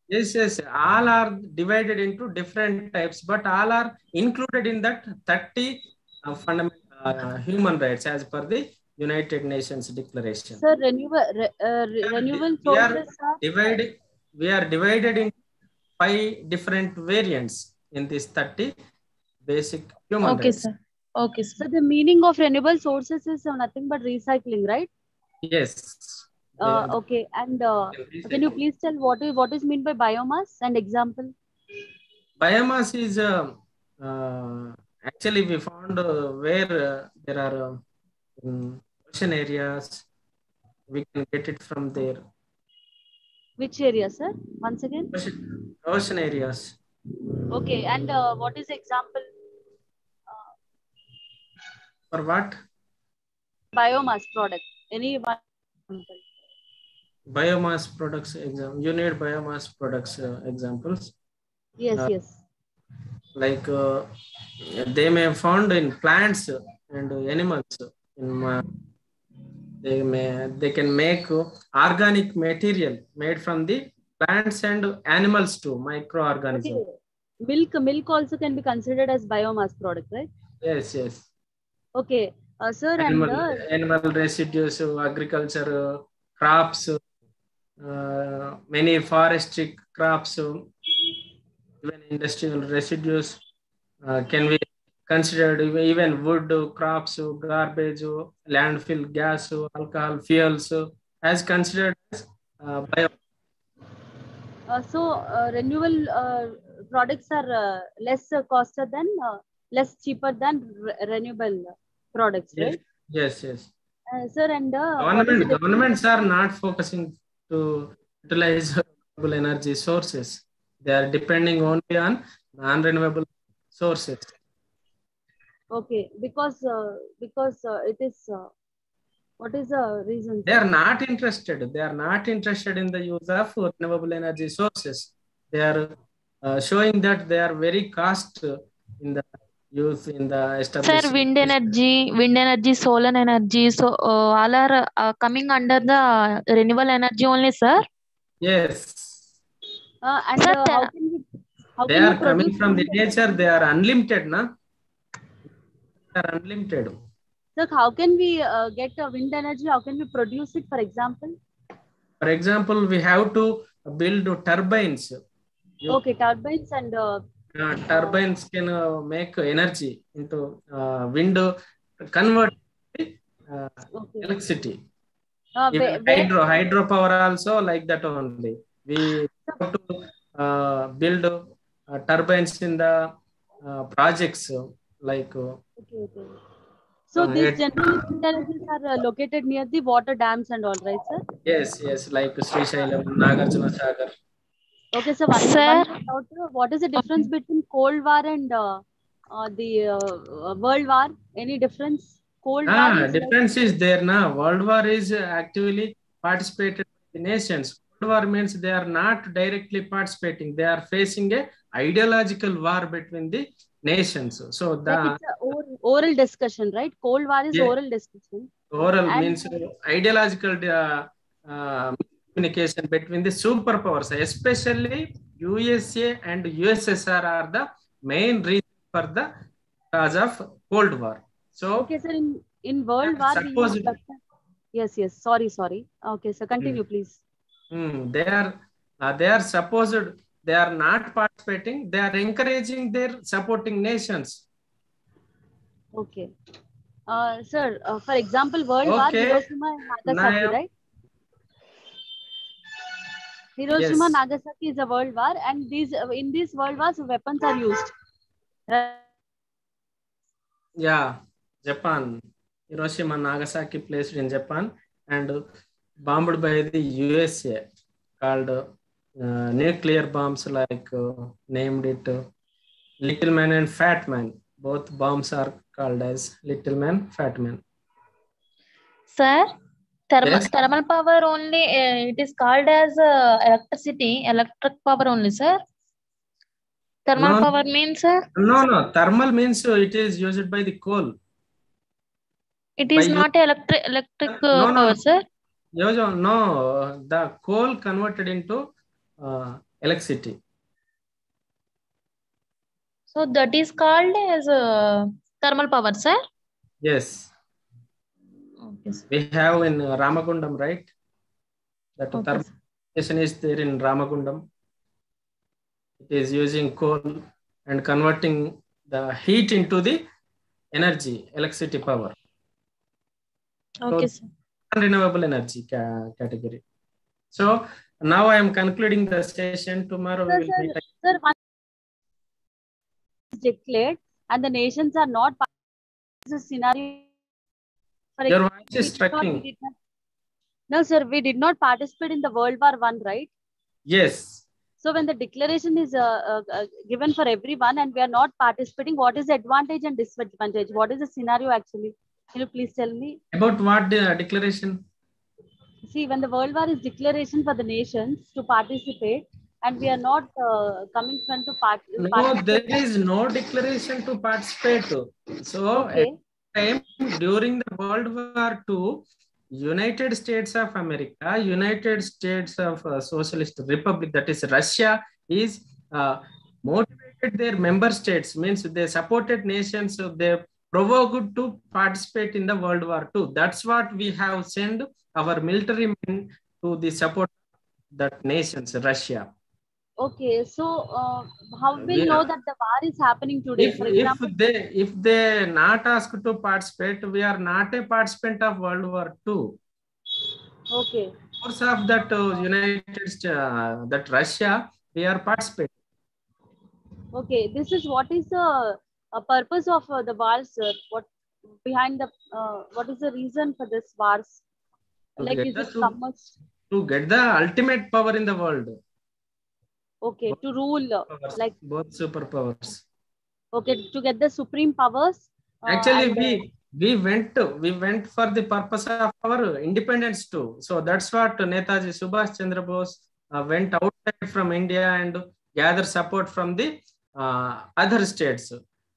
Speaker 4: Yes, yes. All are divided into different types, but all are included in that 30 fundamental human rights as per the United Nations Declaration.
Speaker 3: Sir, renewable sources
Speaker 4: We are divided in 5 different variants in this 30 basic human rights.
Speaker 2: Sir. Okay, sir.
Speaker 3: So the meaning of renewable sources is nothing but recycling, right?
Speaker 4: Yes.
Speaker 3: Okay, and can you please tell what is meant by biomass and example?
Speaker 4: Biomass is actually we found where there are ocean areas. We can get it from there.
Speaker 3: Which area, sir? Once again.
Speaker 4: Ocean areas.
Speaker 3: Okay, and what is example?
Speaker 4: For what?
Speaker 3: Biomass product. Any one example.
Speaker 4: Biomass products example. You need biomass products examples.
Speaker 3: Yes, yes.
Speaker 4: Like they may found in plants and animals. They can make organic material made from the plants and animals too, microorganisms.
Speaker 3: Okay. Milk also can be considered as biomass product, right?
Speaker 4: Yes, yes.
Speaker 3: Okay, sir.
Speaker 4: Animal residues, agriculture crops, many forestry crops, even industrial residues can be considered, even wood crops, garbage, landfill gas, alcohol, fuels as considered as biomass.
Speaker 3: So renewable products are less cheaper than renewable products,
Speaker 4: Yes,
Speaker 3: right?
Speaker 4: yes, yes.
Speaker 3: Sir, and
Speaker 4: governments are not focusing to utilize renewable energy sources. They are depending only on non-renewable sources.
Speaker 3: Okay, because it is. What is the reason?
Speaker 4: They are not interested. They are not interested in the use of renewable energy sources. They are showing that they are very cost in the use in the establishment.
Speaker 2: Sir, wind energy, solar energy, so all are coming under the renewable energy only, sir?
Speaker 4: Yes.
Speaker 3: And
Speaker 2: sir,
Speaker 4: they are coming from the nature. They are unlimited, na? They are unlimited.
Speaker 3: So how can we get wind energy? How can we produce it, for example?
Speaker 4: For example, we have to build turbines.
Speaker 3: Okay, turbines and...
Speaker 4: turbines can make energy into wind, convert electricity. Even hydropower also like that only. We have to build turbines in the projects like...
Speaker 3: Okay. So these general energies are located near the water dams and all, right, sir?
Speaker 4: Yes, like Srisailam, Nagarjuna Sagar.
Speaker 3: Okay, so what is the difference between Cold War and the World War? Any difference? Cold War
Speaker 4: difference is there now. World War is actively participated by the nations. Cold War means they are not directly participating. They are facing a ideological war between the nations. So
Speaker 3: Like it's a oral discussion, right? Cold War is oral discussion.
Speaker 4: Oral
Speaker 3: And
Speaker 4: means ideological communication between the superpowers, especially USA and USSR are the main reason for the cause of Cold War. So
Speaker 3: okay, sir, in World War we use weapons. Yes, yes. Sorry. Okay, sir, continue, please.
Speaker 4: They are supposed they are not participating. They are encouraging their supporting nations.
Speaker 3: Okay. Sir, for example, World War, Hiroshima and Nagasaki, right? Hiroshima, Nagasaki is a World War, and these in these World Wars, weapons are used.
Speaker 4: Yeah, Japan. Hiroshima, Nagasaki placed in Japan and bombed by the USA, called nuclear bombs, like named it Little Man and Fat Man. Both bombs are called as Little Man, Fat Man.
Speaker 2: Sir, thermal power only, it is called as electric power only, sir. Thermal power means, sir?
Speaker 4: No. Thermal means it is used by the coal.
Speaker 2: It is not electric power, sir?
Speaker 4: No, the coal converted into electricity.
Speaker 2: So that is called as thermal power, sir?
Speaker 4: Yes.
Speaker 2: Okay, sir.
Speaker 4: We have in Ramagundam, right? That thermal station is there in Ramagundam. It is using coal and converting the heat into the energy, electricity power.
Speaker 2: Okay,
Speaker 4: so, sir. Renewable energy category. So now I am concluding the session. Tomorrow we will meet.
Speaker 3: Sir, one is declared and the nations are not part of this scenario.
Speaker 4: Your voice is tracking.
Speaker 3: No, sir, we did not participate in the World War I, right?
Speaker 4: Yes.
Speaker 3: So when the declaration is given for everyone and we are not participating, what is the advantage and disadvantage? What is the scenario actually? Can you please tell me?
Speaker 4: About what declaration?
Speaker 3: See, when the World War is declaration for the nations to participate and we are not coming front to participate.
Speaker 4: No, there is no declaration to participate. So at the time during the World War II, United States of America, United States of Socialist Republic, that is Russia, is motivated their member states, means they supported nations, so they provoked to participate in the World War II. That's what we have sent our military men to the support that nations, Russia.
Speaker 3: Okay, so how will know that the war is happening today? For example,
Speaker 4: if they not asked to participate, we are not a participant of World War II.
Speaker 3: Okay.
Speaker 4: Course of that United States, that Russia, we are participating.
Speaker 3: Okay, this is what is the purpose of the wars, sir? What behind the what is the reason for this wars? Like, is it
Speaker 4: to get the ultimate power in the world?
Speaker 3: Okay, to rule like
Speaker 4: both superpowers.
Speaker 3: Okay, to get the supreme powers.
Speaker 4: Actually, we went for the purpose of our independence too. So that's what Netaji Subhash Chandra Bose went outside from India and gathered support from the other states.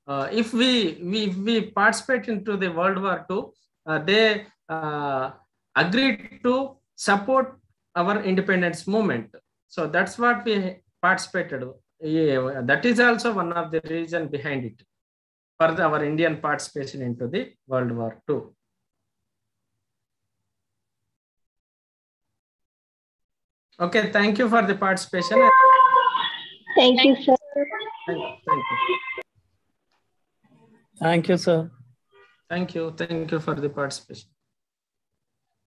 Speaker 4: If we participate into the World War II, they agreed to support our independence movement. So that's what we participated. Yeah, that is also one of the reasons behind it for our Indian participation into the World War II. Okay, thank you for the participation.
Speaker 5: Thank you, sir.
Speaker 4: Thank you.
Speaker 6: Thank you, sir.
Speaker 4: Thank you for the participation.